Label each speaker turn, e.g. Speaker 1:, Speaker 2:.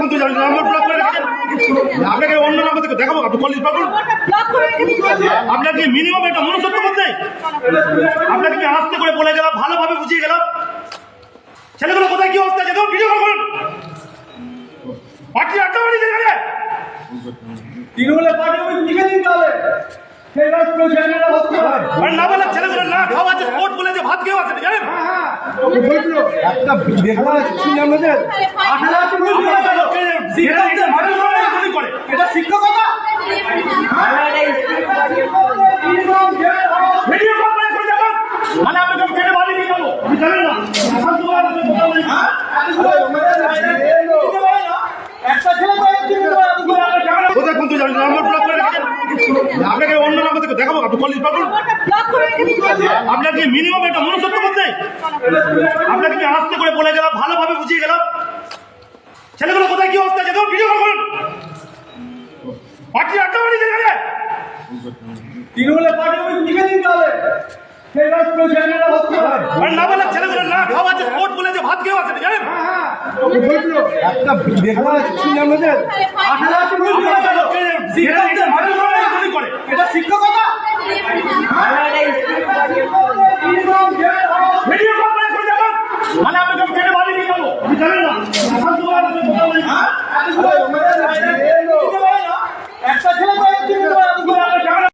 Speaker 1: দেখুন তো number block করে রেখেছেন। আপনাকে অন্য নাম্বার থেকে দেখাবো, আপনি কল পাবেন। আপনার কি মিনিমাম একটা মনুষ্যত্ব বোধ নেই? আপনাকে কি আস্তে করে বলে গেলাম, ভালোভাবে বুঝিয়ে গেলাম, ছেলেগুলো কোথায় কি অবস্থা আছে ভিডিও কল করুন। পার্টি আড্ডা বাড়ি যেখানে
Speaker 2: তৃণমূলের পার্টি অফিস লিখে দিন তাহলে সেই রাষ্ট্র ছেলেরা হচ্ছে
Speaker 1: না বলে ছেলেগুলো না খাওয়া আছে, কোর্ট বলে যে ভাত খেয়ে আছে জানেন।
Speaker 2: একটা দেখলাম শুনলাম আমাদের 18
Speaker 1: করে
Speaker 2: এটা শিক্ষকতা
Speaker 1: ভিডিও কল করে করে দেখুন। মানে আপনাকে কেটে বাড়ি নিয়ে যাবো, আপনি জানেন না
Speaker 2: একটা ছেলে
Speaker 1: কোথায় কোন নাম্বার ব্লক করে রেখেছেন। আপনাকে অন্য নাম্বার থেকে দেখাবো, আপনি কল পাবেন। আপনার কি মিনিমাম একটা মনুষ্যত্ব বোধ নেই? আপনাকে কি আস্তে করে বলে গেলাম, ভালোভাবে বুঝিয়ে গেলাম, ছেলেগুলো কোথায় কি অবস্থা আছে ভিডিও কল করুন। পার্টি আড্ডা বাড়ি যেখানে
Speaker 2: তৃণমূলের পার্টি অফিস লিখে দিন তাহলে সেই রাষ্ট্র ছেলেরা হচ্ছে
Speaker 1: না বলে ছেলেগুলো না খাওয়া আছে, কোর্ট বলে যে ভাত খেয়ে আছে জানেন।
Speaker 2: একটা দেখলাম শুনলাম আমাদের 18